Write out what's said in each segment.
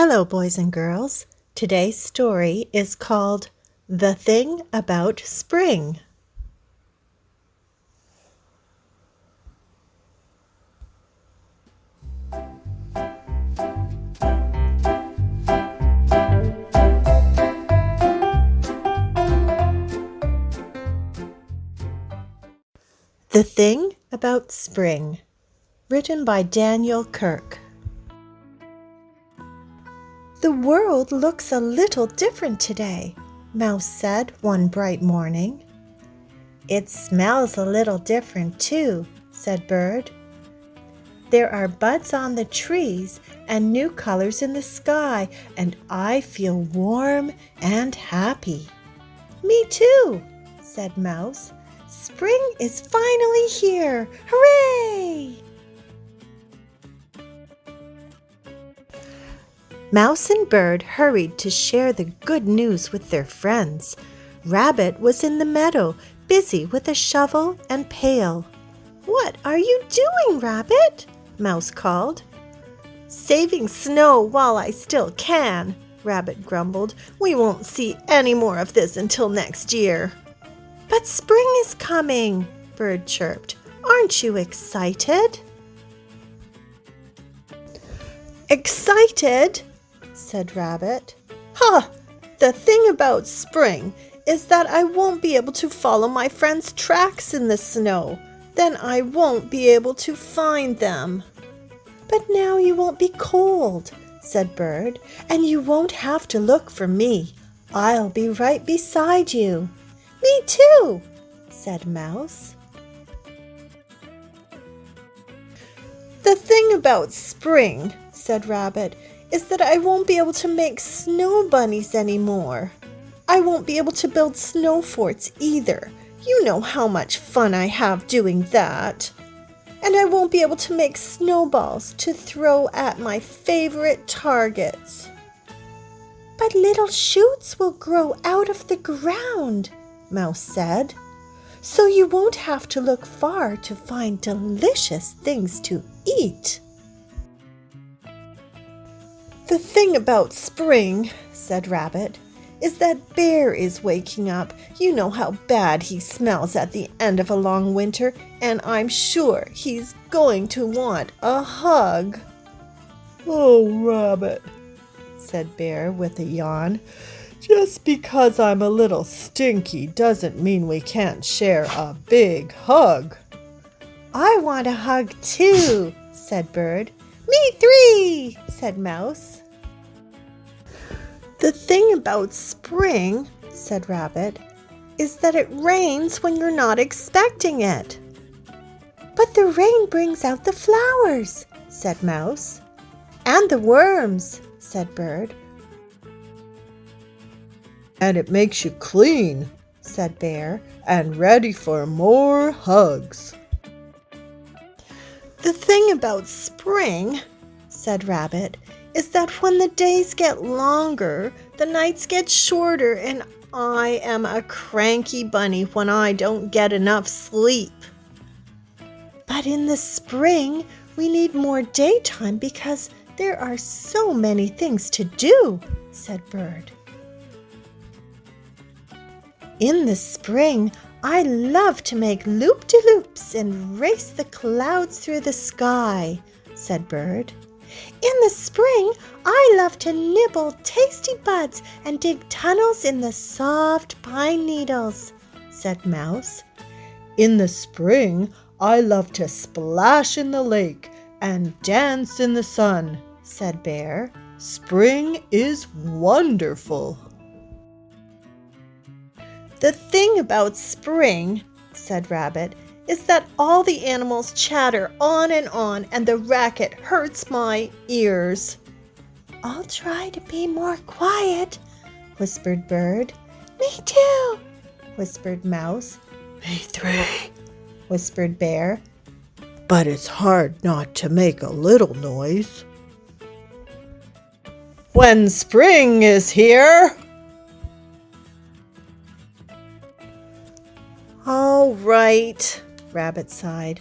Hello, boys and girls. Today's story is called The Thing About Spring. The Thing About Spring, written by Daniel Kirk. The world looks a little different today, Mouse said one bright morning. It smells a little different too, said Bird. There are buds on the trees and new colors in the sky, and I feel warm and happy. Me too, said Mouse. Spring is finally here! Hooray! Mouse and Bird hurried to share the good news with their friends. Rabbit was in the meadow, busy with a shovel and pail. "What are you doing, Rabbit?" Mouse called. "Saving snow while I still can," Rabbit grumbled. "We won't see any more of this until next year." "But spring is coming," Bird chirped. "Aren't you excited?" "Excited?" said Rabbit. The thing about spring is that I won't be able to follow my friends' tracks in the snow. Then I won't be able to find them." "But now you won't be cold," said Bird, "and you won't have to look for me. I'll be right beside you." "Me too," said Mouse. "The thing about spring," said Rabbit, "is that I won't be able to make snow bunnies anymore. I won't be able to build snow forts either. You know how much fun I have doing that. And I won't be able to make snowballs to throw at my favorite targets." "But little shoots will grow out of the ground," Mouse said. "So you won't have to look far to find delicious things to eat." "The thing about spring," said Rabbit, "is that Bear is waking up. You know how bad he smells at the end of a long winter, and I'm sure he's going to want a hug." "Oh, Rabbit," said Bear with a yawn, "just because I'm a little stinky doesn't mean we can't share a big hug." "I want a hug too," said Bird. "Me three," said Mouse. "The thing about spring," said Rabbit, "is that it rains when you're not expecting it." "But the rain brings out the flowers," said Mouse. "And the worms," said Bird. "And it makes you clean," said Bear, "and ready for more hugs." "The thing about spring," said Rabbit, "is that when the days get longer, the nights get shorter, and I am a cranky bunny when I don't get enough sleep." "But in the spring, we need more daytime because there are so many things to do," said Bird. "In the spring, I love to make loop-de-loops and race the clouds through the sky," said Bird. "In the spring, I love to nibble tasty buds and dig tunnels in the soft pine needles," said Mouse. "In the spring, I love to splash in the lake and dance in the sun," said Bear. "Spring is wonderful." "The thing about spring," said Rabbit, "is that all the animals chatter on, and the racket hurts my ears." "I'll try to be more quiet," whispered Bird. "Me too," whispered Mouse. "Me three," whispered Bear. "But it's hard not to make a little noise." "When spring is here." "All right," Rabbit sighed.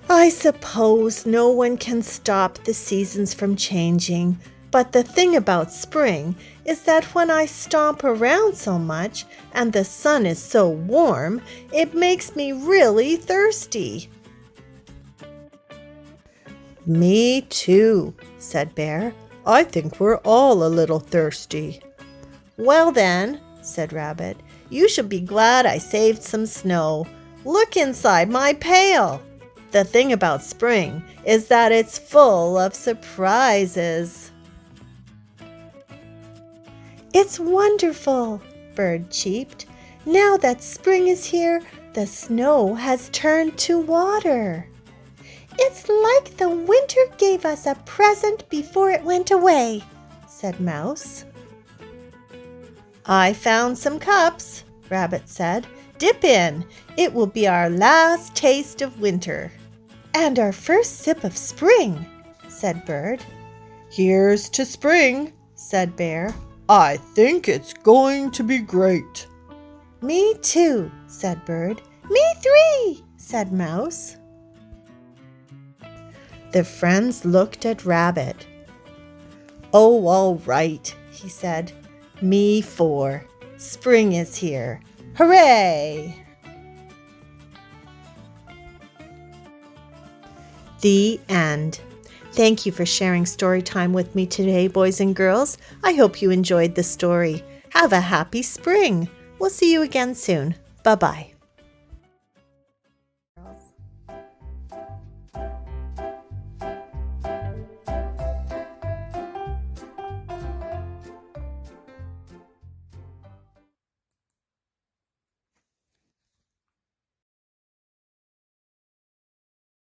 "I suppose no one can stop the seasons from changing, But the thing about spring is that when I stomp around so much and the sun is so warm, it makes me really thirsty." "Me too," said Bear. "I think we're all a little thirsty." "Well then," said Rabbit, "you should be glad I saved some snow. Look inside my pail. The thing about spring is that it's full of surprises." "It's wonderful," Bird cheeped. "Now that spring is here, the snow has turned to water." "It's like the winter gave us a present before it went away," said Mouse. "I found some cups," Rabbit said. "Dip in. It will be our last taste of winter." "And our first sip of spring," said Bird. "Here's to spring," said Bear. "I think it's going to be great." "Me too," said Bird. "Me three," said Mouse. The friends looked at Rabbit. "Oh, all right," he said. "Me four. Spring is here. Hooray!" The end. Thank you for sharing story time with me today, boys and girls. I hope you enjoyed the story. Have a happy spring. We'll see you again soon. Bye-bye.